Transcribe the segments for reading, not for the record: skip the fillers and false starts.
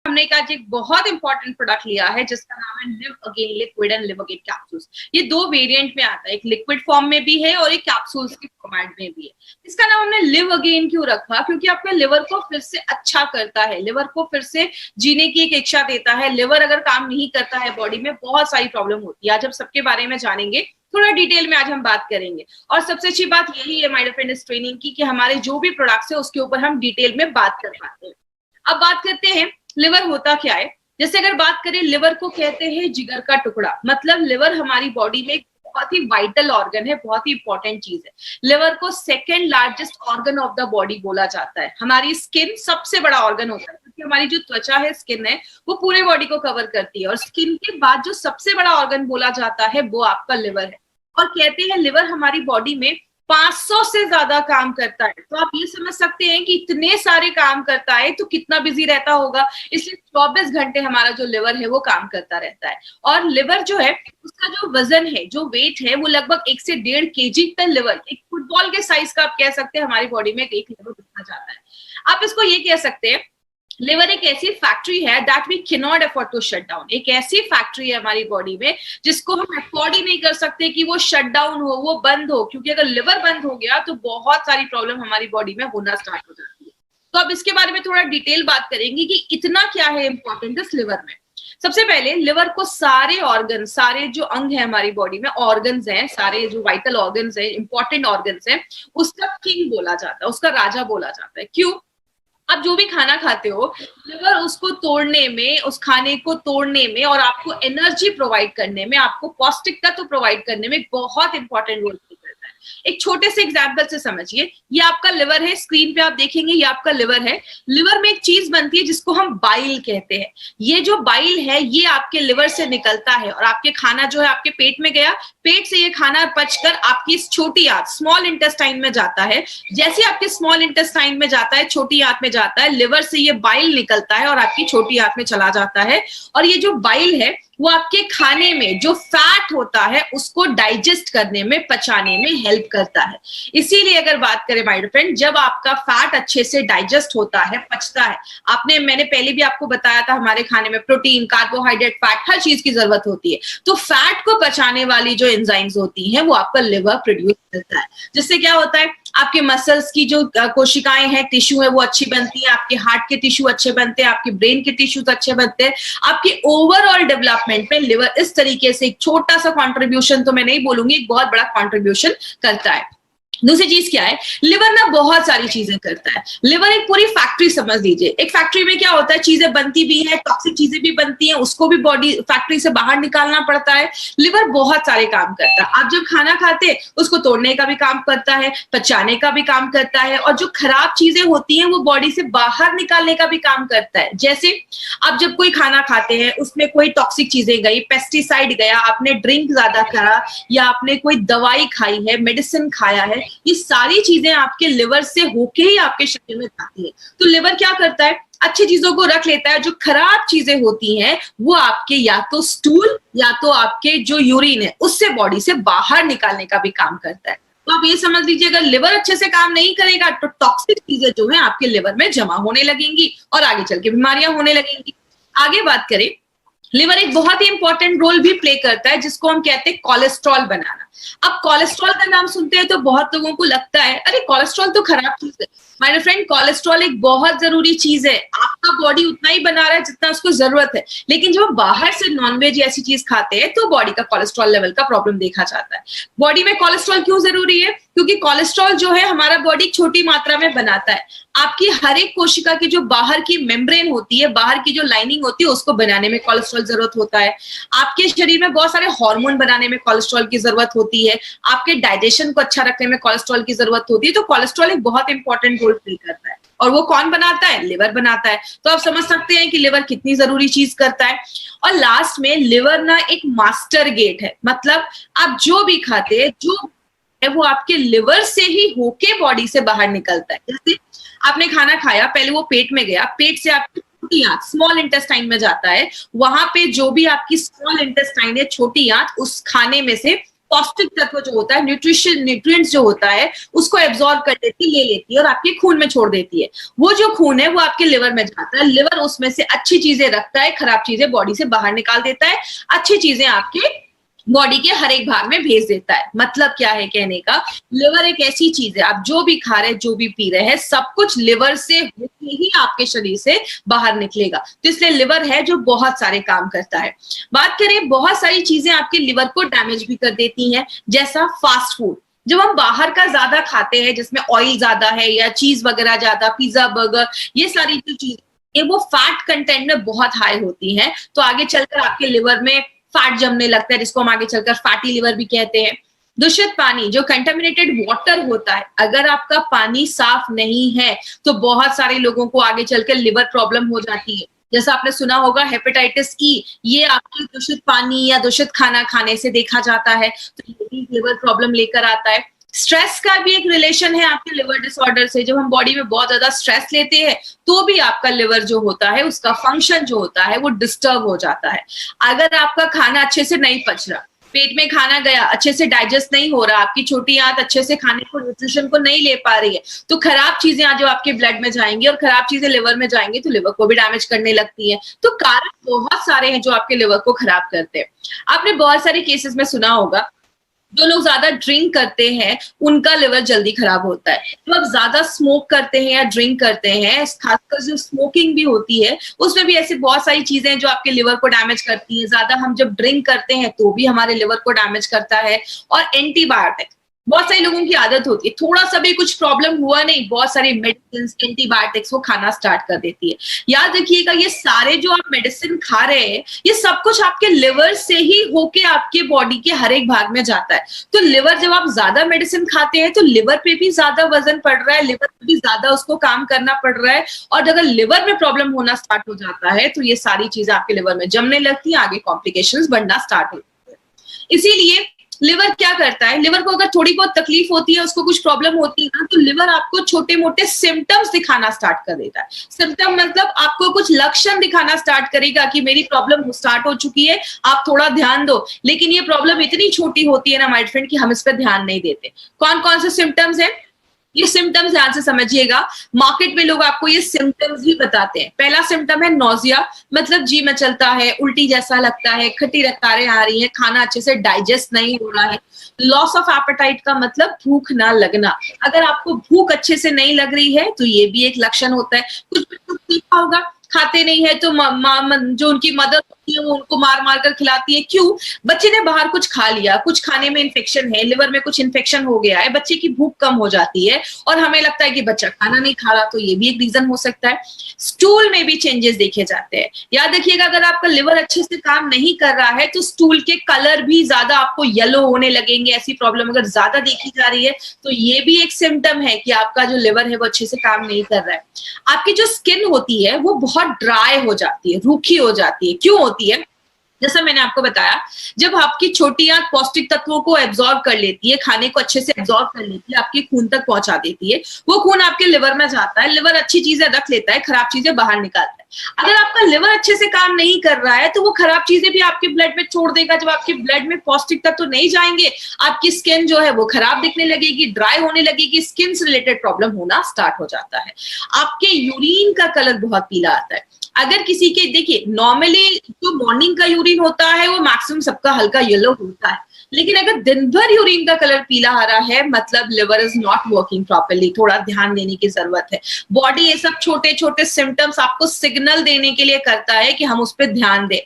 हमने आज एक बहुत इंपॉर्टेंट प्रोडक्ट लिया है जिसका नाम है live again liquid and live again capsules. ये दो वेरिएंट में आता है, एक लिक्विड फॉर्म में भी है और एक कैप्सूल्स के फॉर्मेट में भी है। इसका नाम हमने लिव अगेन क्यों रखा? क्योंकि आपके लिवर को फिर से अच्छा करता है, लिवर को फिर से जीने की एक इच्छा देता है। लिवर अगर काम नहीं करता है बॉडी में बहुत सारी प्रॉब्लम होती है। आज हम सबके बारे में जानेंगे, थोड़ा डिटेल में आज हम बात करेंगे। और सबसे अच्छी बात यही है माय डियर फ्रेंड इस ट्रेनिंग की कि हमारे जो भी प्रोडक्ट्स है उसके ऊपर हम डिटेल में बात कर पाते हैं। अब बात करते हैं लिवर होता क्या है। जैसे अगर बात करें, लिवर को कहते हैं जिगर का टुकड़ा। मतलब लिवर हमारी बॉडी में बहुत ही वाइटल ऑर्गन है, बहुत ही इंपॉर्टेंट चीज है। लिवर को second largest organ of the body बोला जाता है। हमारी स्किन सबसे बड़ा ऑर्गन होता है क्योंकि हमारी जो त्वचा है, स्किन है, वो पूरे बॉडी को कवर करती है। और स्किन के बाद जो सबसे बड़ा ऑर्गन बोला जाता है वो आपका लिवर है। और कहते हैं लिवर हमारी बॉडी में 500 से ज्यादा काम करता है। तो आप ये समझ सकते हैं कि इतने सारे काम करता है तो कितना बिजी रहता होगा। इसलिए 24 घंटे हमारा जो लिवर है वो काम करता रहता है। और लिवर जो है उसका जो वजन है, जो वेट है, वो लगभग 1 से 1.5 kg तक लिवर, एक फुटबॉल के साइज का आप कह सकते हैं हमारी बॉडी में एक लिवर दिखा जाता है। आप इसको ये कह सकते हैं लिवर एक ऐसी फैक्ट्री है that we can not afford to shut down. एक ऐसी फैक्ट्री है हमारी बॉडी में जिसको हम अफोर्ड ही नहीं कर सकते कि वो शट डाउन हो, वो बंद हो। क्योंकि अगर लिवर बंद हो गया तो बहुत सारी प्रॉब्लम हमारी बॉडी में होना स्टार्ट हो जाती है। तो अब इसके बारे में थोड़ा डिटेल बात करेंगे कि इतना क्या है इंपॉर्टेंट इस लिवर में। सबसे पहले लिवर को सारे ऑर्गन, सारे जो अंग है हमारी बॉडी में, ऑर्गन्स हैं, सारे जो वाइटल ऑर्गन्स हैं, इंपॉर्टेंट ऑर्गन्स हैं, उसका किंग बोला जाता है, उसका राजा बोला जाता है। क्यों? आप जो भी खाना खाते हो, लिवर उसको तोड़ने में, उस खाने को तोड़ने में और आपको एनर्जी प्रोवाइड करने में, आपको पौष्टिक तत्व प्रोवाइड करने में बहुत इंपॉर्टेंट रोल प्ले करता है। एक छोटे से एग्जांपल से समझिए, ये आपका लिवर है, स्क्रीन पे आप देखेंगे ये आपका लिवर है। लिवर में एक चीज बनती है जिसको हम बाइल कहते हैं। ये जो बाइल है ये आपके लिवर से निकलता है और आपके खाना जो है आपके पेट में गया, पेट से ये खाना पचकर आपकी इस छोटी आंत, स्मॉल इंटेस्टाइन में जाता है। जैसे आपके स्मॉल इंटेस्टाइन में जाता है, छोटी आंत में जाता है, लिवर से ये बाइल निकलता है और आपकी छोटी आंत में चला जाता है। और ये जो बाइल है वो आपके खाने में जो फैट होता है उसको डाइजेस्ट करने में, पचाने में हेल्प करता है। इसीलिए अगर बात करें माय डियर फ्रेंड, जब आपका फैट अच्छे से डाइजेस्ट होता है, पचता है, मैंने पहले भी आपको बताया था हमारे खाने में प्रोटीन, कार्बोहाइड्रेट, फैट, हर चीज की जरूरत होती है। तो फैट को पचाने वाली जो एंजाइम्स होती हैं वो आपका लिवर प्रोड्यूस करता है। जिससे क्या होता है, आपके मसल्स की जो कोशिकाएं हैं, टिश्यू है, वो अच्छी बनती है, आपके हार्ट के टिश्यू अच्छे बनते हैं, आपके ब्रेन के टिश्यूज अच्छे बनते हैं। आपके ओवरऑल डेवलपमेंट में लिवर इस तरीके से एक छोटा सा कंट्रीब्यूशन, तो मैं नहीं बोलूंगी, एक बहुत बड़ा कंट्रीब्यूशन करता है। दूसरी चीज क्या है, लिवर ना बहुत सारी चीजें करता है। लिवर एक पूरी फैक्ट्री समझ लीजिए। एक फैक्ट्री में क्या होता है, चीजें बनती भी है, टॉक्सिक चीजें भी बनती हैं, उसको भी बॉडी फैक्ट्री से बाहर निकालना पड़ता है। लिवर बहुत सारे काम करता है। आप जब खाना खाते हैं उसको तोड़ने का भी काम करता है, पचाने का भी काम करता है, और जो खराब चीजें होती हैं वो बॉडी से बाहर निकालने का भी काम करता है। जैसे आप जब कोई खाना खाते हैं उसमें कोई टॉक्सिक चीजें गई, पेस्टिसाइड गया, आपने ड्रिंक ज्यादा करा या आपने कोई दवाई खाई है, मेडिसिन खाया है, ये सारी चीजें आपके लिवर से होके ही आपके शरीर में जाती है। तो लिवर क्या करता है, अच्छी चीजों को रख लेता है, जो खराब चीजें होती हैं वो आपके या तो स्टूल या तो आपके जो यूरिन है उससे बॉडी से बाहर निकालने का भी काम करता है। तो आप ये समझ लीजिए, अगर लिवर अच्छे से काम नहीं करेगा तो टॉक्सिक चीजें जो है आपके लिवर में जमा होने लगेंगी और आगे चल के बीमारियां होने लगेंगी। आगे बात करें, लिवर एक बहुत ही इंपॉर्टेंट रोल भी प्ले करता है जिसको हम कहते हैं कोलेस्ट्रॉल बनाना। अब कोलेस्ट्रॉल का नाम सुनते हैं तो बहुत लोगों को लगता है अरे कोलेस्ट्रॉल तो खराब चीज है। माय डियर फ्रेंड, कोलेस्ट्रॉल एक बहुत जरूरी चीज है। आपका बॉडी उतना ही बना रहा है जितना उसको जरूरत है। लेकिन जब बाहर से नॉनवेज ऐसी चीज खाते हैं तो बॉडी का कोलेस्ट्रॉल लेवल का प्रॉब्लम देखा जाता है। बॉडी में कोलेस्ट्रॉल क्यों जरूरी है? क्योंकि कोलेस्ट्रॉल जो है हमारा बॉडी छोटी मात्रा में बनाता है। आपकी हर एक कोशिका की जो बाहर की मेम्ब्रेन होती है, बाहर की जो लाइनिंग होती है, उसको बनाने में कोलेस्ट्रॉल जरूरत होता है। आपके शरीर में बहुत सारे हार्मोन बनाने में कोलेस्ट्रॉल की जरूरत होती है। आपके डाइजेशन को अच्छा रखने में कोलेस्ट्रॉल की जरूरत होती है। तो कोलेस्ट्रॉल एक बहुत इंपॉर्टेंट रोल प्ले करता है। और वो कौन बनाता है? लिवर बनाता है। तो आप समझ सकते हैं कि लिवर कितनी जरूरी चीज करता है। और लास्ट में लिवर ना एक मास्टर गेट है। मतलब आप जो भी खाते हैं, जो है वो आपके लिवर से ही होके बॉडी से बाहर निकलता है। जैसे आपने खाना खाया, पहले वो पेट में गया, पेट से आपकी छोटी आंत, स्मॉल इंटेस्टाइन में जाता है। वहां पे जो भी आपकी स्मॉल इंटेस्टाइन है, छोटी आंत, उस खाने में से पौष्टिक तत्व जो होता है, न्यूट्रिएंट्स जो होता है, उसको एब्जॉर्ब कर लेती है, ले लेती है और आपके खून में छोड़ देती है। वो जो खून है वो आपके लिवर में जाता है, लिवर उसमें से अच्छी चीजें रखता है, खराब चीजें बॉडी से बाहर निकाल देता है, अच्छी चीजें आपके बॉडी के हर एक भाग में भेज देता है। मतलब क्या है कहने का, लिवर एक ऐसी चीज है, आप जो भी खा रहे हैं, जो भी पी रहे हैं, सब कुछ लिवर से होके ही आपके शरीर से बाहर निकलेगा। तो इसलिए लिवर है जो बहुत सारे काम करता है। बात करें, बहुत सारी चीजें आपके लिवर को डैमेज भी कर देती हैं, जैसा फास्ट फूड। जब हम बाहर का ज्यादा खाते हैं, जिसमें ऑयल ज्यादा है या चीज वगैरह ज्यादा, पिज्जा, बर्गर, ये सारी जो चीज ये वो फैट कंटेंट में बहुत हाई होती है, तो आगे चलकर आपके लिवर में फैट जमने लगता है, जिसको हम आगे चलकर फैटी लिवर भी कहते हैं। दूषित पानी, जो कंटेमिनेटेड वाटर होता है, अगर आपका पानी साफ नहीं है तो बहुत सारे लोगों को आगे चलकर लिवर प्रॉब्लम हो जाती है। जैसा आपने सुना होगा हेपेटाइटिस ई, ये आपके दूषित पानी या दूषित खाना खाने से देखा जाता है, तो ये भी लिवर प्रॉब्लम लेकर आता है। स्ट्रेस का भी एक रिलेशन है आपके लिवर डिसऑर्डर से। जब हम बॉडी में बहुत ज्यादा स्ट्रेस लेते हैं तो भी आपका लिवर जो होता है, उसका फंक्शन जो होता है वो डिस्टर्ब हो जाता है। अगर आपका खाना अच्छे से नहीं पच रहा, पेट में खाना गया, अच्छे से डाइजेस्ट नहीं हो रहा, आपकी छोटी आंत अच्छे से खाने को, न्यूट्रिशन को नहीं ले पा रही है, तो खराब चीजें आज जो आपके ब्लड में जाएंगी और खराब चीजें लिवर में जाएंगी तो लिवर को भी डैमेज करने लगती है। तो कारण बहुत सारे हैं जो आपके लिवर को खराब करते हैं। आपने बहुत सारे केसेस में सुना होगा, जो लोग ज्यादा ड्रिंक करते हैं उनका लिवर जल्दी खराब होता है। तो आप ज्यादा स्मोक करते हैं या ड्रिंक करते हैं, खासकर जो स्मोकिंग भी होती है, उसमें भी ऐसी बहुत सारी चीजें हैं जो आपके लिवर को डैमेज करती हैं। ज्यादा हम जब ड्रिंक करते हैं तो भी हमारे लिवर को डैमेज करता है। और एंटीबायोटिक, बहुत सारे लोगों की आदत होती है, थोड़ा सा भी कुछ प्रॉब्लम हुआ नहीं, बहुत सारी मेडिसिन, एंटीबायोटिक्स वो खाना स्टार्ट कर देती है। याद रखिएगा, ये सारे जो आप मेडिसिन खा रहे हैं, ये सब कुछ आपके लिवर से ही होके आपके बॉडी के हर एक भाग में जाता है। तो लिवर, जब आप ज्यादा मेडिसिन खाते हैं तो लिवर पे भी ज्यादा वजन पड़ रहा है, लिवर पे भी ज्यादा उसको काम करना पड़ रहा है। और अगर लिवर में प्रॉब्लम होना स्टार्ट हो जाता है तो ये सारी चीजें आपके लिवर में जमने लगती है, आगे कॉम्प्लिकेशंस बढ़ना स्टार्ट होती है। इसीलिए लिवर क्या करता है, लिवर को अगर थोड़ी बहुत तकलीफ होती है, उसको कुछ प्रॉब्लम होती है ना, तो लिवर आपको छोटे मोटे सिम्टम्स दिखाना स्टार्ट कर देता है। सिम्टम मतलब आपको कुछ लक्षण दिखाना स्टार्ट करेगा कि मेरी प्रॉब्लम स्टार्ट हो चुकी है, आप थोड़ा ध्यान दो। लेकिन ये प्रॉब्लम इतनी छोटी होती है ना माय फ्रेंड, कि हम इस पर ध्यान नहीं देते। कौन कौन से सिम्टम्स है, ये सिम्टम्स ध्यान से समझिएगा। मार्केट में लोग आपको ये सिम्टम्स ही बताते हैं। पहला सिम्टम है नोजिया, मतलब जी मचलता है, उल्टी जैसा लगता है, खट्टी रफ्तारें आ रही हैं, खाना अच्छे से डाइजेस्ट नहीं हो रहा है। लॉस ऑफ एपेटाइट का मतलब भूख ना लगना। अगर आपको भूख अच्छे से नहीं लग रही है तो ये भी एक लक्षण होता है। कुछ बच्चों को देखा होगा, खाते नहीं है तो जो उनकी मदर होती है वो उनको मार मार कर खिलाती है। क्यों? बच्चे ने बाहर कुछ खा लिया, कुछ खाने में इन्फेक्शन है, लिवर में कुछ इन्फेक्शन हो गया है, बच्चे की भूख कम हो जाती है और हमें लगता है कि बच्चा खाना नहीं खा रहा, तो ये भी एक रीजन हो सकता है। स्टूल में भी चेंजेस देखे जाते हैं। याद रखिएगा, अगर आपका लिवर अच्छे से काम नहीं कर रहा है तो स्टूल के कलर भी ज्यादा आपको येलो होने लगेंगे। ऐसी प्रॉब्लम अगर ज्यादा देखी जा रही है तो ये भी एक सिम्टम है कि आपका जो लिवर है वो अच्छे से काम नहीं कर रहा है। आपकी जो स्किन होती है वो बहुत ड्राई हो जाती है, रूखी हो जाती है। क्यों होती है? जैसा मैंने आपको बताया, जब आपकी छोटी आंत पौष्टिक तत्वों को एब्जॉर्ब कर लेती है, खाने को अच्छे से एब्जॉर्ब कर लेती है, आपके खून तक पहुंचा देती है, वो खून आपके लिवर में जाता है, लिवर अच्छी चीजें रख लेता है, खराब चीजें बाहर निकालता है। अगर आपका लिवर अच्छे से काम नहीं कर रहा है तो वो खराब चीजें भी आपके ब्लड में छोड़ देगा। जब आपके ब्लड में पौष्टिक तत्व नहीं जाएंगे, आपकी स्किन जो है वो खराब दिखने लगेगी, ड्राई होने लगेगी, स्किन से रिलेटेड प्रॉब्लम होना स्टार्ट हो जाता है। आपके यूरिन का कलर बहुत पीला आता है। अगर किसी के, देखिए नॉर्मली जो मॉर्निंग का यूरिन होता है वो मैक्सिमम सबका हल्का येलो होता है, लेकिन अगर दिन भर यूरिन का कलर पीला आ रहा है मतलब liver is not working properly, थोड़ा ध्यान देने की जरूरत है। बॉडी ये सब छोटे छोटे सिम्टम्स आपको सिग्नल देने के लिए करता है कि हम उस पर ध्यान दें।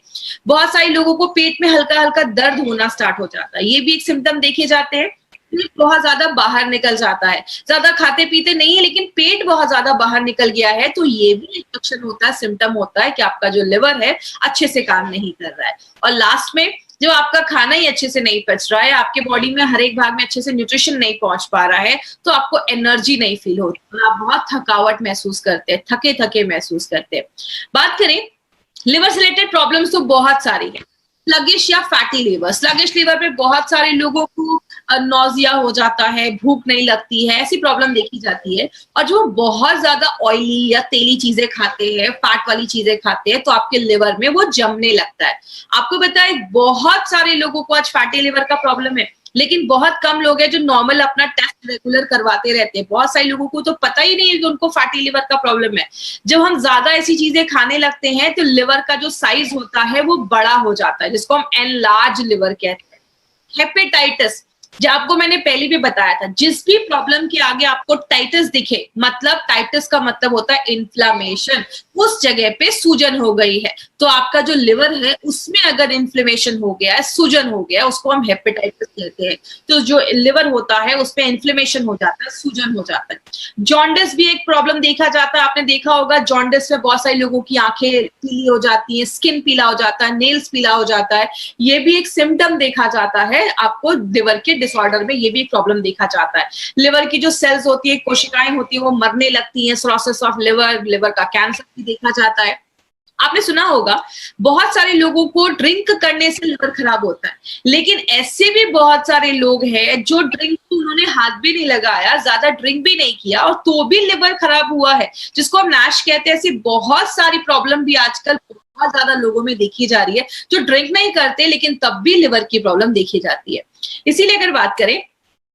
बहुत सारे लोगों को पेट में हल्का हल्का दर्द होना स्टार्ट हो जाता है, ये भी एक सिम्टम देखे जाते हैं। पेट बहुत ज्यादा बाहर निकल जाता है, ज्यादा खाते पीते नहीं है लेकिन पेट बहुत ज्यादा बाहर निकल गया है, तो ये भी एक लक्षण होता है, सिम्टम होता है कि आपका जो लिवर है अच्छे से काम नहीं कर रहा है। और लास्ट में, जो आपका खाना ही अच्छे से नहीं पच रहा है, आपके बॉडी में हर एक भाग में अच्छे से न्यूट्रिशन नहीं पहुंच पा रहा है, तो आपको एनर्जी नहीं फील होती, आप बहुत थकावट महसूस करते हैं, थके थके महसूस करते हैं। बात करें लिवर से रिलेटेड प्रॉब्लम्स तो बहुत सारी है। स्लगिश या फैटी लिवर, स्लगिश लिवर पे बहुत सारे लोगों को नौजिया हो जाता है, भूख नहीं लगती है, ऐसी प्रॉब्लम देखी जाती है। और जो बहुत ज्यादा ऑयली या तेली चीजें खाते हैं, फैट वाली चीजें खाते हैं, तो आपके लिवर में वो जमने लगता है। आपको बताएं, बहुत सारे लोगों को आज फैटी लिवर का प्रॉब्लम है। लेकिन बहुत कम लोग हैं जो नॉर्मल अपना टेस्ट रेगुलर करवाते रहते हैं। बहुत सारे लोगों को तो पता ही नहीं है कि उनको फैटी लिवर का प्रॉब्लम है। जब हम ज्यादा ऐसी चीजें खाने लगते हैं तो लिवर का जो साइज होता है वो बड़ा हो जाता है, जिसको हम एनलार्ज लिवर कहते हैं। हेपेटाइटिस, जो आपको मैंने पहले भी बताया था, जिस भी प्रॉब्लम के आगे आपको टाइटिस दिखे, मतलब टाइटिस का मतलब होता है इन्फ्लामेशन, उस जगह पे सूजन हो गई है, तो आपका जो लिवर है उसमें अगर इन्फ्लेमेशन हो गया है, सूजन हो गया है, उसको हम हेपेटाइटिस कहते हैं। तो जो लिवर होता है उसमें इन्फ्लेमेशन हो जाता है, सूजन हो जाता है। जॉन्डिस भी एक प्रॉब्लम देखा जाता है, आपने देखा होगा जॉन्डिस में बहुत सारे लोगों की आंखें पीली हो जाती है, स्किन पीला हो जाता है, नेल्स पीला हो जाता है। ये भी एक सिम्टम देखा जाता है आपको लिवर के डिसऑर्डर में, ये भी एक प्रॉब्लम देखा जाता है। लिवर की जो सेल्स होती है, कोशिकाएं होती है, वो मरने लगती हैं, सिरोसिस ऑफ लिवर, लिवर का कैंसर भी देखा जाता है। आपने सुना होगा बहुत सारे लोगों को ड्रिंक करने से लिवर खराब होता है, लेकिन ऐसे भी बहुत सारे लोग हैं जो ड्रिंक को उन्होंने हाथ भी नहीं लगाया, ज्यादा ड्रिंक भी नहीं किया और तो भी लिवर खराब हुआ है, जिसको हम नैश कहते हैं। ऐसी बहुत सारी प्रॉब्लम भी आजकल बहुत ज्यादा लोगों में देखी जा रही है, जो ड्रिंक नहीं करते लेकिन तब भी लिवर की प्रॉब्लम देखी जाती है। इसीलिए अगर बात करें,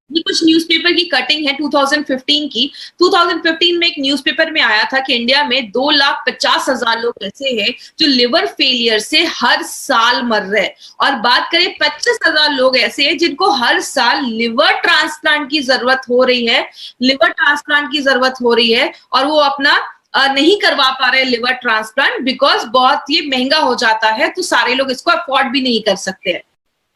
ये कुछ न्यूज़पेपर की कटिंग है 2015 की। 2015 में एक न्यूज़पेपर में आया था कि इंडिया में 2,50,000 लोग ऐसे हैं जो लिवर फेलियर से हर साल मर रहे हैं, और बात करें 25,000 लोग ऐसे हैं जिनको हर साल लिवर ट्रांसप्लांट की जरूरत हो रही है, लिवर ट्रांसप्लांट की जरूरत हो रही है, और वो अपना नहीं करवा पा रहे लिवर ट्रांसप्लांट, बिकॉज बहुत ये महंगा हो जाता है, तो सारे लोग इसको अफोर्ड भी नहीं कर सकते हैं।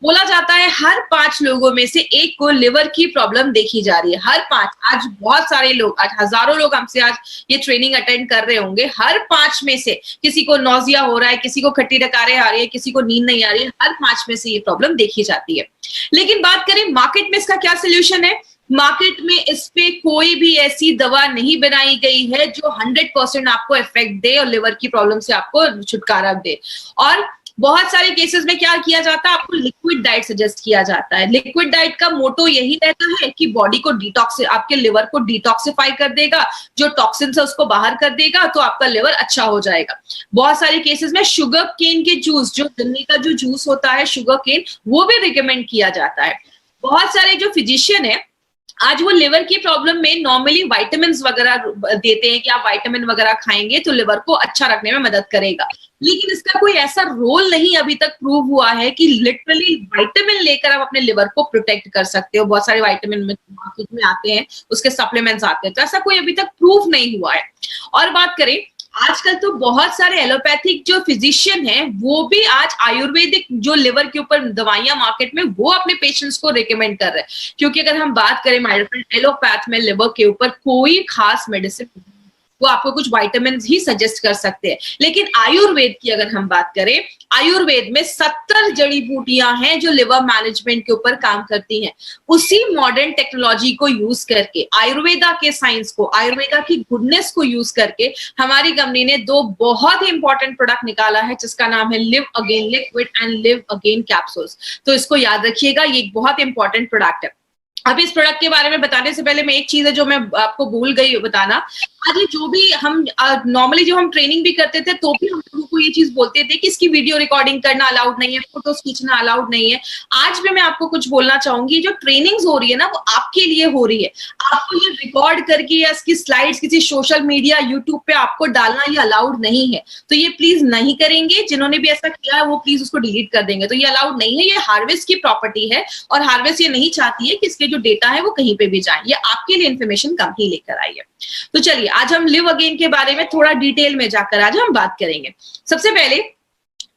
बोला जाता है हर 5 लोगों में से एक को लिवर की प्रॉब्लम देखी जा रही है, हर 5। आज बहुत सारे लोग, आज हजारों लोग हमसे आज ये ट्रेनिंग अटेंड कर रहे होंगे, हर 5 में से किसी को नौजिया हो रहा है, किसी को खट्टी डकारें आ रही है, किसी को नींद नहीं आ रही है, हर 5 में से ये प्रॉब्लम देखी जाती है। लेकिन बात करें मार्केट में इसका क्या सोल्यूशन है, मार्केट में इस पे कोई भी ऐसी दवा नहीं बनाई गई है जो 100% आपको इफेक्ट दे और लिवर की प्रॉब्लम से आपको छुटकारा दे। और बहुत सारे केसेस में क्या किया जाता है, आपको लिक्विड डाइट सजेस्ट किया जाता है। लिक्विड डाइट का मोटो यही रहता है कि बॉडी को डिटॉक्स, आपके लिवर को डिटॉक्सिफाई कर देगा, जो टॉक्सिन है उसको बाहर कर देगा, तो आपका लिवर अच्छा हो जाएगा। बहुत सारे केसेस में शुगर केन के जूस, जो गन्ने का जो जूस होता है शुगर केन, वो भी रिकमेंड किया जाता है। बहुत सारे जो फिजिशियन है आज वो लिवर की प्रॉब्लम में नॉर्मली विटामिन वगैरह देते हैं कि आप विटामिन वगैरह खाएंगे तो लिवर को अच्छा रखने में मदद करेगा, लेकिन इसका कोई ऐसा रोल नहीं अभी तक प्रूव हुआ है कि लिटरली विटामिन लेकर आप अपने लिवर को प्रोटेक्ट कर सकते हो। बहुत सारे विटामिन मार्केट में आते हैं, उसके सप्लीमेंट्स आते हैं, तो ऐसा कोई अभी तक प्रूव नहीं हुआ है। और बात करें, आजकल तो बहुत सारे एलोपैथिक जो फिजिशियन हैं वो भी आज आयुर्वेदिक जो लिवर के ऊपर दवाइयां मार्केट में वो अपने पेशेंट्स को रिकमेंड कर रहे हैं, क्योंकि अगर हम बात करें माय फ्रेंड, एलोपैथ में लिवर के ऊपर कोई खास मेडिसिन, वो आपको कुछ विटामिन ही सजेस्ट कर सकते हैं। लेकिन आयुर्वेद की अगर हम बात करें, आयुर्वेद में 70 जड़ी बूटियां हैं जो लिवर मैनेजमेंट के ऊपर काम करती हैं। उसी मॉडर्न टेक्नोलॉजी को यूज करके, आयुर्वेदा के साइंस को, आयुर्वेदा की गुडनेस को यूज करके हमारी कंपनी ने 2 बहुत ही इंपॉर्टेंट प्रोडक्ट निकाला है, जिसका नाम है live again liquid and live again capsules. तो इसको याद रखिएगा, ये एक बहुत इंपॉर्टेंट प्रोडक्ट है। अब इस प्रोडक्ट के बारे में बताने से पहले मैं एक चीज है जो मैं आपको भूल गई बताना। आज ये जो भी हम नॉर्मली जो हम ट्रेनिंग भी करते थे तो भी हम लोगों को ये चीज बोलते थे कि इसकी वीडियो रिकॉर्डिंग करना अलाउड नहीं है, फोटोज खींचना अलाउड नहीं है। आज भी मैं आपको कुछ बोलना चाहूंगी, जो ट्रेनिंग्स हो रही है ना वो आपके लिए हो रही है। आपको ये रिकॉर्ड करके या इसकी स्लाइड्स किसी सोशल मीडिया यूट्यूब पे आपको डालना ये अलाउड नहीं है, तो ये प्लीज नहीं करेंगे। जिन्होंने भी ऐसा किया है वो प्लीज उसको डिलीट कर देंगे। तो ये अलाउड नहीं है, ये हार्वेस्ट की प्रॉपर्टी है और हार्वेस्ट ये नहीं चाहती है कि इसके जो डेटा है वो कहीं पे भी जाए। ये आपके लिए इन्फॉर्मेशन कंपनी लेकर आई है। तो चलिए आज हम लिव अगेन के बारे में थोड़ा डिटेल में जाकर आज हम बात करेंगे। सबसे पहले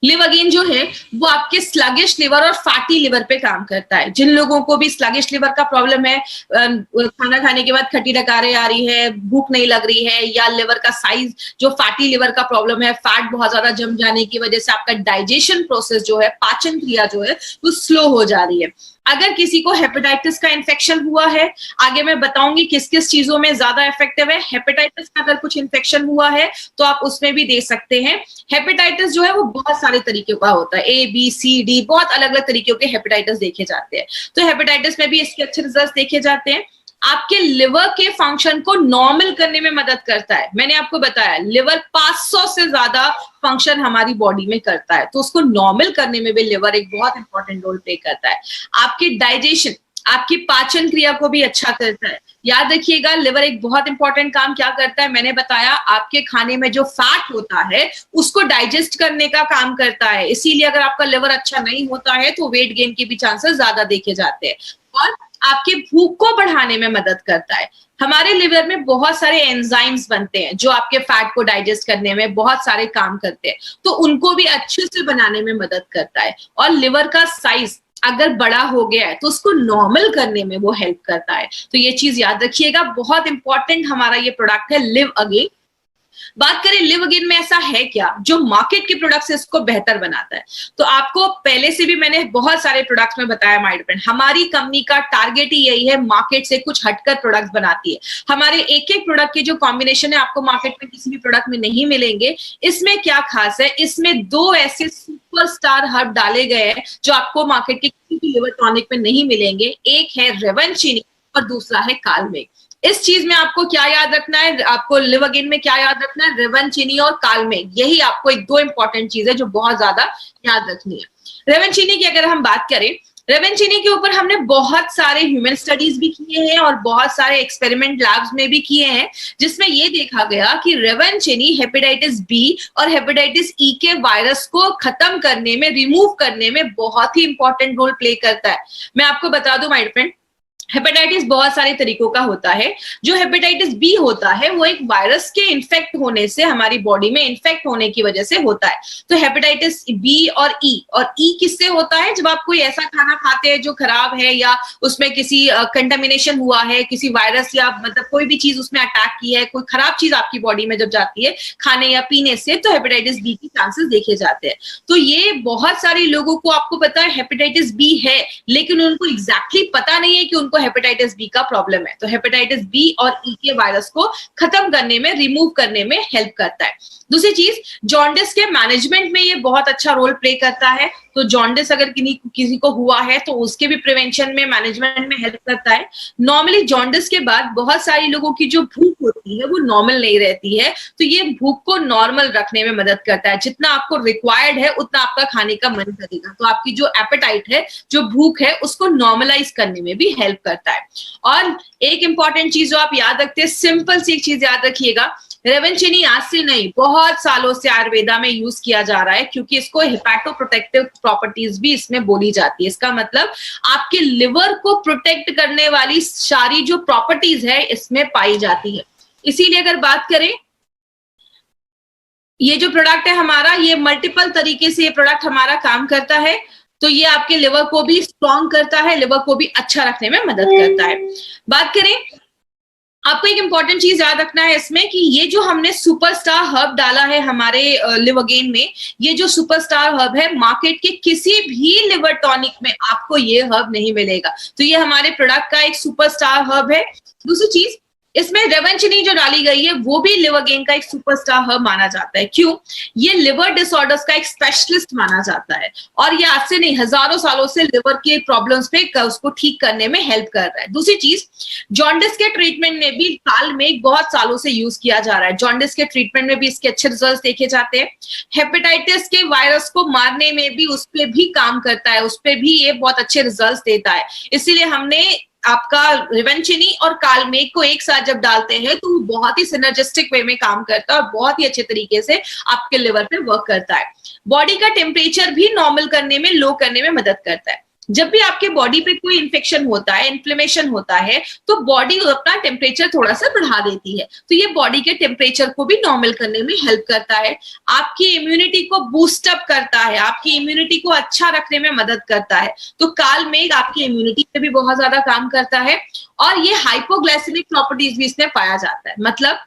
लिव अगेन जो है वो आपके स्लगिश लिवर और फैटी लिवर पे काम करता है। जिन लोगों को भी स्लगिश लिवर का प्रॉब्लम है, खाना खाने के बाद खट्टी डकारें आ रही है, भूख नहीं लग रही है, या लिवर का साइज जो फैटी लिवर का प्रॉब्लम है, फैट बहुत ज्यादा जम जाने की वजह से आपका डाइजेशन प्रोसेस जो है, पाचन क्रिया जो है वो स्लो हो जा रही है। अगर किसी को हेपेटाइटिस का इन्फेक्शन हुआ है, आगे मैं बताऊंगी किस किस चीजों में ज्यादा इफेक्टिव है। हेपेटाइटिस का अगर कुछ इन्फेक्शन हुआ है तो आप उसमें भी दे सकते हैं। हेपेटाइटिस जो है वो बहुत सारे तरीके का होता है, ABCD, बहुत अलग अलग तरीके के हेपेटाइटिस देखे जाते हैं। तो हेपेटाइटिस में भी इसके अच्छे रिजल्ट देखे जाते हैं। आपके लिवर के फंक्शन को नॉर्मल करने में मदद करता है। मैंने आपको बताया लिवर 500 से ज्यादा फंक्शन हमारी बॉडी में करता है, तो उसको नॉर्मल करने में भी लिवर एक बहुत इंपॉर्टेंट रोल प्ले करता है। आपके डाइजेशन, आपकी पाचन क्रिया को भी अच्छा करता है। याद रखिएगा लिवर एक बहुत इंपॉर्टेंट काम क्या करता है, मैंने बताया आपके खाने में जो फैट होता है उसको डाइजेस्ट करने का काम करता है। इसीलिए अगर आपका लिवर अच्छा नहीं होता है तो वेट गेन के भी चांसेस ज्यादा देखे जाते हैं। और आपके भूख को बढ़ाने में मदद करता है। हमारे लिवर में बहुत सारे एंजाइम्स बनते हैं जो आपके फैट को डाइजेस्ट करने में बहुत सारे काम करते हैं, तो उनको भी अच्छे से बनाने में मदद करता है। और लिवर का साइज अगर बड़ा हो गया है तो उसको नॉर्मल करने में वो हेल्प करता है। तो ये चीज याद रखिएगा, बहुत इंपॉर्टेंट हमारा ये प्रोडक्ट है लिव अगेन। बात करें लिव अगेन में ऐसा है क्या जो मार्केट के प्रोडक्ट से इसको बेहतर बनाता है। तो आपको पहले से भी मैंने बहुत सारे प्रोडक्ट्स में बताया माय डियर फ्रेंड, हमारी कंपनी का टारगेट ही यही है, मार्केट से कुछ हटकर प्रोडक्ट्स बनाती है। हमारे एक एक प्रोडक्ट के जो कॉम्बिनेशन है आपको मार्केट में किसी भी प्रोडक्ट में नहीं मिलेंगे। इसमें क्या खास है, इसमें 2 ऐसे सुपरस्टार हर्ब डाले गए हैं जो आपको मार्केट के किसी भी लिवर टॉनिक में नहीं मिलेंगे। एक है रेवेंचिनी और दूसरा है कालमेघ। इस चीज में आपको क्या याद रखना है, आपको लिव अगेन में क्या याद रखना है, रेवेंचिनी और कालमेघ, यही आपको एक 2 इंपॉर्टेंट चीज है जो बहुत ज्यादा याद रखनी है। रेवेंचिनी की अगर हम बात करें, रेवेंचिनी के ऊपर हमने बहुत सारे ह्यूमन स्टडीज भी किए हैं और बहुत सारे एक्सपेरिमेंट लैब्स में भी किए हैं, जिसमें ये देखा गया कि रेवेंचिनी हेपेटाइटिस बी और हेपेटाइटिस ई के वायरस को खत्म करने में, रिमूव करने में बहुत ही इंपॉर्टेंट रोल प्ले करता है। मैं आपको बता दूं माय फ्रेंड, हेपेटाइटिस बहुत सारे तरीकों का होता है। जो हेपेटाइटिस बी होता है वो एक वायरस के इन्फेक्ट होने से, हमारी बॉडी में इन्फेक्ट होने की वजह से होता है। तो हेपेटाइटिस बी और ई किससे होता है, जब आप कोई ऐसा खाना खाते हैं जो खराब है या उसमें किसी कंटामिनेशन हुआ है, किसी वायरस या मतलब कोई भी चीज उसमें अटैक की है, कोई खराब चीज आपकी बॉडी में जब जाती है खाने या पीने से, तो हेपेटाइटिस बी की चांसेस देखे जाते हैं। तो ये बहुत सारे लोगों को आपको पता है हेपेटाइटिस बी है, लेकिन उनको एग्जैक्टली पता नहीं है कि उनको हेपेटाइटिस बी का प्रॉब्लम है। तो हेपेटाइटिस बी और ई के वायरस को खत्म करने में, रिमूव करने में हेल्प करता है। दूसरी चीज, जॉन्डिस के मैनेजमेंट में ये बहुत अच्छा रोल प्ले करता है। तो जॉन्डिस अगर किसी को हुआ है तो उसके भी प्रिवेंशन में, मैनेजमेंट में हेल्प करता है। नॉर्मली जॉन्डिस के बाद बहुत सारे लोगों की जो भूख होती है वो नॉर्मल नहीं रहती है, तो ये भूख को नॉर्मल रखने में मदद करता है। जितना आपको रिक्वायर्ड है उतना आपका खाने का मन करेगा, तो आपकी जो एपेटाइट है, जो भूख है, उसको नॉर्मलाइज करने में भी हेल्प करता है। और एक इंपॉर्टेंट चीज जो आप याद रखते हैं, सिंपल सी एक चीज याद रखिएगा, रेवेंचिनी आज से नहीं, बहुत सालों से आयुर्वेदा में यूज किया जा रहा है, क्योंकि इसको हेपेटोप्रोटेक्टिव प्रॉपर्टीज भी इसमें बोली जाती है। इसका मतलब आपके लिवर को प्रोटेक्ट करने वाली सारी जो प्रॉपर्टीज है इसमें पाई जाती है। इसीलिए अगर बात करें, ये जो प्रोडक्ट है हमारा, ये मल्टीपल तरीके से ये प्रोडक्ट हमारा काम करता है। तो ये आपके लिवर को भी स्ट्रॉन्ग करता है, लिवर को भी अच्छा रखने में मदद करता है। बात करें, आपको एक इंपॉर्टेंट चीज याद रखना है इसमें कि ये जो हमने सुपरस्टार हर्ब डाला है हमारे लिव अगेन में, ये जो सुपरस्टार हर्ब है, मार्केट के किसी भी लिवर टॉनिक में आपको ये हर्ब नहीं मिलेगा। तो ये हमारे प्रोडक्ट का एक सुपरस्टार हर्ब है। दूसरी चीज, इसमें रेवेंचिनी जो डाली गई है वो भी लिव अगेन का एक सुपरस्टार हर्ब माना जाता है। क्यों? ये लिवर डिसऑर्डर्स का एक स्पेशलिस्ट माना जाता है और ये आज से नहीं, हजारों सालों से लिवर के प्रॉब्लम्स पे उसको ठीक करने में हेल्प कर रहा है। दूसरी चीज, जॉन्डिस के ट्रीटमेंट में भी कालमेघ बहुत सालों से यूज किया जा रहा है। जॉन्डिस के ट्रीटमेंट में भी इसके अच्छे रिजल्ट देखे जाते हैं। हेपेटाइटिस के वायरस को मारने में भी उस पर भी काम करता है, उस पर भी ये बहुत अच्छे रिजल्ट देता है। इसीलिए हमने आपका रेवेंचिनी और कालमेघ को एक साथ जब डालते हैं तो वो बहुत ही सिनर्जिस्टिक वे में काम करता है और बहुत ही अच्छे तरीके से आपके लिवर पे वर्क करता है। बॉडी का टेम्परेचर भी नॉर्मल करने में, लो करने में मदद करता है। जब भी आपके बॉडी पे कोई इन्फेक्शन होता है, इन्फ्लेमेशन होता है, तो बॉडी अपना टेम्परेचर थोड़ा सा बढ़ा देती है। तो ये बॉडी के टेम्परेचर को भी नॉर्मल करने में हेल्प करता है। आपकी इम्यूनिटी को बूस्ट अप करता है, आपकी इम्यूनिटी को अच्छा रखने में मदद करता है। तो कालमेघ आपकी इम्यूनिटी पे भी बहुत ज्यादा काम करता है और ये हाइपोग्लाइसेमिक प्रॉपर्टीज भी इसमें पाया जाता है। मतलब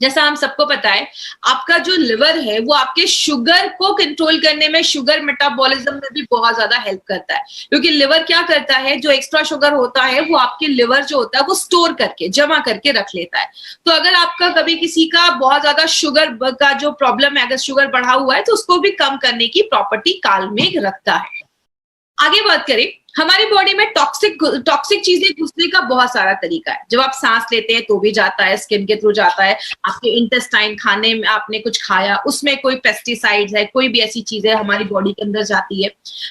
जैसा हम सबको पता है, आपका जो लिवर है वो आपके शुगर को कंट्रोल करने में, शुगर मेटाबॉलिज्म में भी बहुत ज्यादा हेल्प करता है। क्योंकि लिवर क्या करता है, जो एक्स्ट्रा शुगर होता है वो आपके लिवर जो होता है वो स्टोर करके, जमा करके रख लेता है। तो अगर आपका कभी किसी का बहुत ज्यादा शुगर का जो प्रॉब्लम है, अगर शुगर बढ़ा हुआ है, तो उसको भी कम करने की प्रॉपर्टी कालमेघ रखता है। आगे बात करें, हमारी बॉडी में टॉक्सिक चीजें घुसने का बहुत सारा तरीका है। जब आप सांस लेते हैं तो भी जाता है, स्किन के थ्रू जाता है, आपके इंटेस्टाइन, खाने में आपने कुछ खाया उसमें कोई पेस्टिसाइड्स है, कोई भी ऐसी चीजें हमारी बॉडी के अंदर जाती है।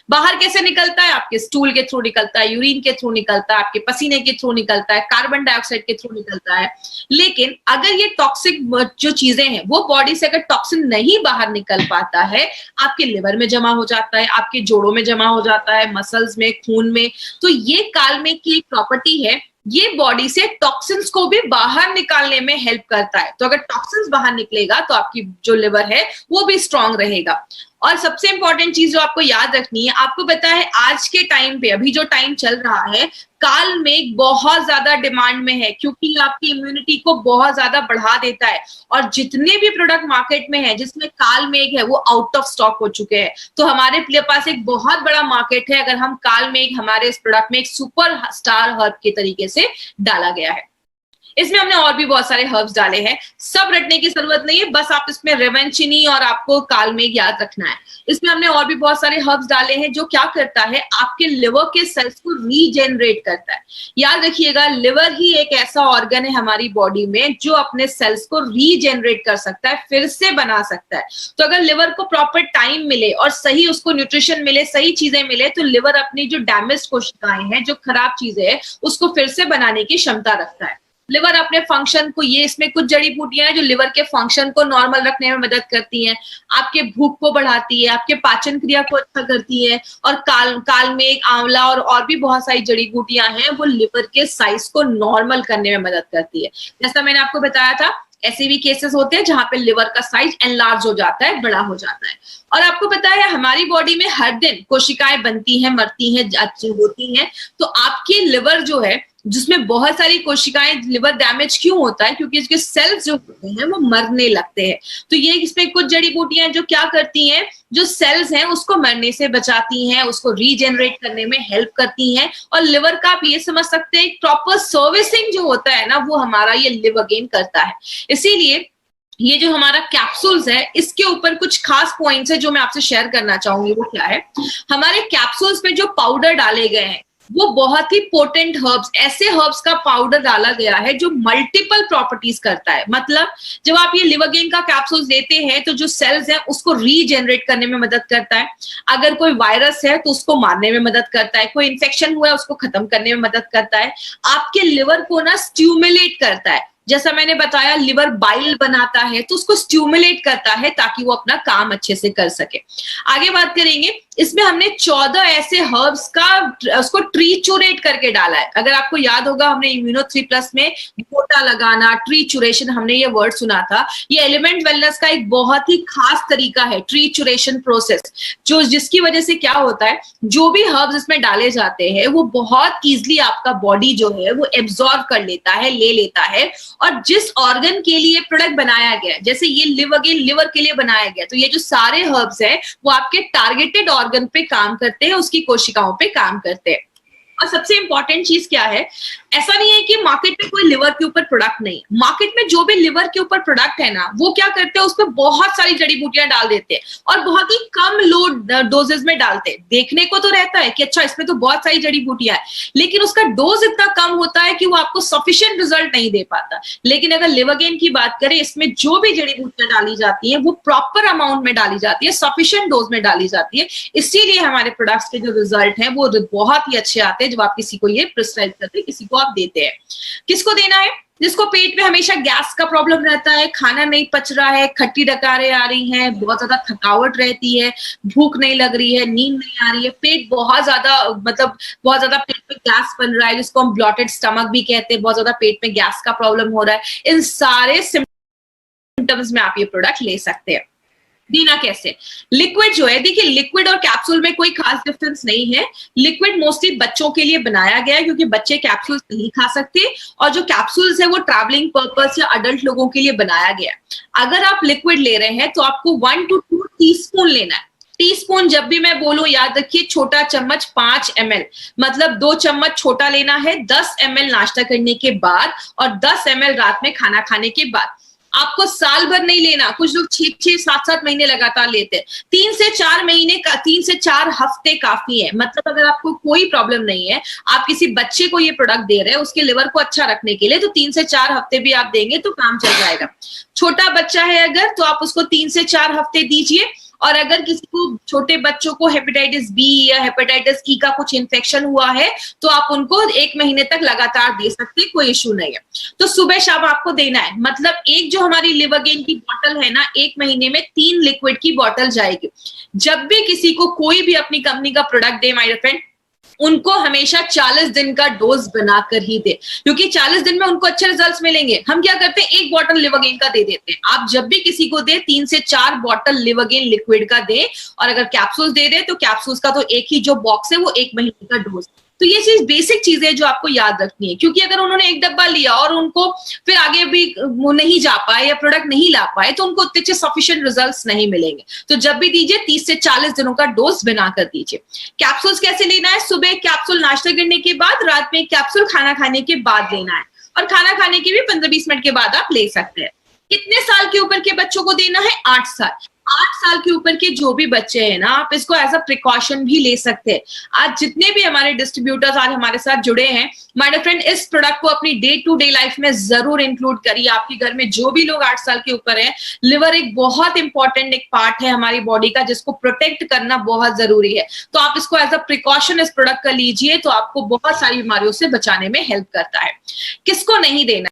बाहर कैसे निकलता है? आपके स्टूल के थ्रू निकलता है, यूरिन के थ्रू निकलता है, आपके पसीने के थ्रू निकलता है, कार्बन डाइऑक्साइड के थ्रू निकलता है। लेकिन अगर ये टॉक्सिक जो चीजें हैं वो बॉडी से अगर टॉक्सिन नहीं बाहर निकल पाता है, आपके लिवर में जमा हो जाता है, आपके जोड़ों में जमा हो जाता है, मसल्स में, खून में, तो ये कालमेघ की एक प्रॉपर्टी है, ये बॉडी से टॉक्सिन्स को भी बाहर निकालने में हेल्प करता है। तो अगर टॉक्सिन्स बाहर निकलेगा तो आपकी जो लिवर है वो भी स्ट्रांग रहेगा। और सबसे इंपॉर्टेंट चीज जो आपको याद रखनी है, आपको पता है आज के टाइम पे, अभी जो टाइम चल रहा है, कालमेघ बहुत ज्यादा डिमांड में है क्योंकि आपकी इम्यूनिटी को बहुत ज्यादा बढ़ा देता है। और जितने भी प्रोडक्ट मार्केट में है जिसमें कालमेघ है वो आउट ऑफ स्टॉक हो चुके हैं। तो हमारे पास एक बहुत बड़ा मार्केट है अगर हम कालमेघ हमारे इस प्रोडक्ट में एक सुपर स्टार हर्ब के तरीके से डाला गया है। इसमें हमने और भी बहुत सारे हर्ब्स डाले हैं, सब रटने की जरूरत नहीं है, बस आप इसमें रेवेंचिनी और आपको कालमेघ याद रखना है। इसमें हमने और भी बहुत सारे हर्ब्स डाले हैं जो क्या करता है, आपके लिवर के सेल्स को रीजेनरेट करता है। याद रखिएगा, लिवर ही एक ऐसा ऑर्गन है हमारी बॉडी में जो अपने सेल्स को रीजेनरेट कर सकता है, फिर से बना सकता है। तो अगर लिवर को प्रॉपर टाइम मिले और सही उसको न्यूट्रिशन मिले, सही चीजें मिले, तो लिवर अपनी जो डैमेज कोशिकाएं हैं, जो खराब चीजें हैं, उसको फिर से बनाने की क्षमता रखता है। लिवर अपने फंक्शन को, ये इसमें कुछ जड़ी बूटियां हैं जो लिवर के फंक्शन को नॉर्मल रखने में मदद करती हैं, आपके भूख को बढ़ाती है, आपके पाचन क्रिया को अच्छा करती है। और कालमेघ, आंवला और भी बहुत सारी जड़ी बूटियां हैं वो लिवर के साइज को नॉर्मल करने में मदद करती है। जैसा मैंने आपको बताया था, ऐसे भी केसेस होते हैं जहां पे लिवर का साइज एनलार्ज हो जाता है, बड़ा हो जाता है। और आपको पता है हमारी बॉडी में हर दिन कोशिकाएं बनती हैं, मरती हैं, होती हैं। तो आपकी लिवर जो है, जिसमें बहुत सारी कोशिकाएं, लिवर डैमेज क्यों होता है? क्योंकि इसके सेल्स जो होते हैं वो मरने लगते हैं। तो ये इसमें कुछ जड़ी बूटियां जो क्या करती हैं, जो सेल्स हैं उसको मरने से बचाती हैं, उसको रीजेनरेट करने में हेल्प करती हैं। और लिवर का आप ये समझ सकते हैं, प्रॉपर सर्विसिंग जो होता है ना, वो हमारा ये लिव अगेन करता है। इसीलिए ये जो हमारा कैप्सूल्स है, इसके ऊपर कुछ खास पॉइंट्स है जो मैं आपसे शेयर करना चाहूंगी। वो क्या है, हमारे कैप्सूल्स में जो पाउडर डाले गए हैं वो बहुत ही पोटेंट हर्ब्स, ऐसे हर्ब्स का पाउडर डाला गया है जो मल्टीपल प्रॉपर्टीज करता है। मतलब जब आप ये लिव अगेन का कैप्सूल्स लेते हैं तो जो सेल्स हैं उसको रीजेनरेट करने में मदद करता है, अगर कोई वायरस है तो उसको मारने में मदद करता है, कोई इन्फेक्शन हुआ है उसको खत्म करने में मदद करता है, आपके लिवर को ना स्टिमुलेट करता है। जैसा मैंने बताया, लिवर बाइल बनाता है तो उसको स्टिमुलेट करता है ताकि वो अपना काम अच्छे से कर सके। आगे बात करेंगे, इसमें हमने 14 ऐसे हर्ब्स का उसको ट्रीचुरेट करके डाला है। अगर आपको याद होगा, हमने इम्यूनो 3+ में गोटा लगाना, ट्रीचुरेशन, हमने ये वर्ड सुना था। ये एलिमेंट वेलनेस का एक बहुत ही खास तरीका है, ट्रीचुरेशन प्रोसेस, जो जिसकी वजह से क्या होता है, जो भी हर्ब्स इसमें डाले जाते हैं वो बहुत इजीली आपका बॉडी जो है वो एब्जॉर्ब कर लेता है, ले लेता है। और जिस ऑर्गन के लिए प्रोडक्ट बनाया गया, जैसे ये लिव अगेन लिवर के लिए बनाया गया, तो ये जो सारे हर्ब्स हैं वो आपके टारगेटेड ऑर्गन पे काम करते हैं, उसकी कोशिकाओं पे काम करते हैं। और सबसे इंपॉर्टेंट चीज क्या है, ऐसा नहीं है कि मार्केट में कोई लिवर के ऊपर प्रोडक्ट नहीं, मार्केट में जो भी लिवर के ऊपर प्रोडक्ट है ना, वो क्या करते हैं, उसमें बहुत सारी जड़ी बूटियां डाल देते हैं और बहुत ही कम लो डोजेस में डालते हैं। देखने को तो रहता है कि अच्छा इसमें तो बहुत सारी जड़ी बूटियां है, लेकिन उसका डोज इतना कम होता है कि वो आपको सफिशिएंट रिजल्ट नहीं दे पाता। लेकिन अगर लिव अगेन की बात करें, इसमें जो भी जड़ी बूटियां डाली जाती है वो प्रॉपर अमाउंट में डाली जाती है, सफिशिएंट डोज में डाली जाती है। इसीलिए हमारे प्रोडक्ट्स के जो रिजल्ट है वो बहुत ही अच्छे आते हैं जब आप किसी को ये प्रिस्क्राइब करते हैं, किसी को आप देते हैं। किसको देना है? जिसको पेट में हमेशा गैस का प्रॉब्लम रहता है, खाना नहीं पच रहा है, खट्टी डकारें आ रही हैं, बहुत ज्यादा थकावट रहती है, भूख नहीं लग रही है, नींद नहीं आ रही है, पेट बहुत ज्यादा, मतलब बहुत ज्यादा पेट में गैस बन रहा है, जिसको हम ब्लॉटेड स्टमक भी कहते हैं, बहुत ज्यादा पेट में गैस का प्रॉब्लम हो रहा है, इन सारे सिम्टम्स में आप ये प्रोडक्ट ले सकते हैं। देना कैसे? लिक्विड जो है, देखिए लिक्विड और कैप्सूल में कोई खास डिफरेंस नहीं है। लिक्विड मोस्टली बच्चों के लिए बनाया गया है क्योंकि बच्चे कैप्सूल्स नहीं खा सकते, और जो कैप्सूल्स है वो ट्रैवलिंग पर्पस या अडल्ट लोगों के लिए बनाया गया है। अगर आप लिक्विड ले रहे हैं तो आपको 1 to 2 टीस्पून लेना है। टीस्पून जब भी मैं बोलूं याद रखिए, छोटा चम्मच 5 ml, मतलब 2 चम्मच छोटा लेना है, 10 ml नाश्ता करने के बाद और 10 ml रात में खाना खाने के बाद। आपको साल भर नहीं लेना, कुछ लोग 6-6, 7-7 महीने लगातार लेते हैं। 3 से 4 हफ्ते काफी है। मतलब अगर आपको कोई प्रॉब्लम नहीं है, आप किसी बच्चे को ये प्रोडक्ट दे रहे हैं उसके लिवर को अच्छा रखने के लिए, तो 3 से 4 हफ्ते भी आप देंगे तो काम चल जाएगा। छोटा बच्चा है अगर, तो आप उसको 3 से 4 हफ्ते दीजिए। और अगर किसी को, छोटे बच्चों को हेपेटाइटिस बी या हेपेटाइटिस ई का कुछ इन्फेक्शन हुआ है, तो आप उनको 1 महीने तक लगातार दे सकते हैं, कोई इश्यू नहीं है। तो सुबह शाम आपको देना है। मतलब एक जो हमारी लिव अगेन की बॉटल है ना, 1 महीने में 3 लिक्विड की बॉटल जाएगी। जब भी किसी को कोई भी अपनी कंपनी का प्रोडक्ट दे माय फ्रेंड, उनको हमेशा 40 दिन का डोज बनाकर ही दे, क्योंकि 40 दिन में उनको अच्छे रिजल्ट्स मिलेंगे। हम क्या करते हैं, 1 बॉटल लिव अगेन का दे देते हैं। आप जब भी किसी को दे, 3 से 4 बॉटल लिव अगेन लिक्विड का दे। और अगर कैप्सूल्स दे रहे तो कैप्सूल्स का तो एक ही जो बॉक्स है वो 1 महीने का डोज। तो ये चीज बेसिक चीजें जो आपको याद रखनी है, क्योंकि अगर उन्होंने 1 डब्बा लिया और उनको फिर आगे भी वो नहीं जा पाए या प्रोडक्ट नहीं ला पाए, तो उनको उतने अच्छे सफिशिएंट रिजल्ट्स नहीं मिलेंगे। तो जब भी दीजिए 30 से 40 दिनों का डोज बनाकर दीजिए। कैप्सूल्स कैसे लेना है, सुबह एक कैप्सूल नाश्ता करने के बाद, रात में एक कैप्सूल खाना खाने के बाद लेना है। और खाना खाने के भी 15-20 मिनट के बाद आप ले सकते हैं। कितने साल के ऊपर के बच्चों को देना है, 8 साल। 8 साल के ऊपर के जो भी बच्चे हैं ना, आप इसको एज अ प्रिकॉशन भी ले सकते हैं। आज जितने भी हमारे डिस्ट्रीब्यूटर्स आज हमारे साथ जुड़े हैं, माय डियर फ्रेंड, इस प्रोडक्ट को अपनी डे टू डे लाइफ में जरूर इंक्लूड करिए। आपके घर में जो भी लोग 8 साल के ऊपर हैं, लिवर एक बहुत इंपॉर्टेंट एक पार्ट है हमारी बॉडी का, जिसको प्रोटेक्ट करना बहुत जरूरी है। तो आप इसको एज अ प्रिकॉशन इस प्रोडक्ट का लीजिए, तो आपको बहुत सारी बीमारियों से बचाने में हेल्प करता है। किसको नहीं देना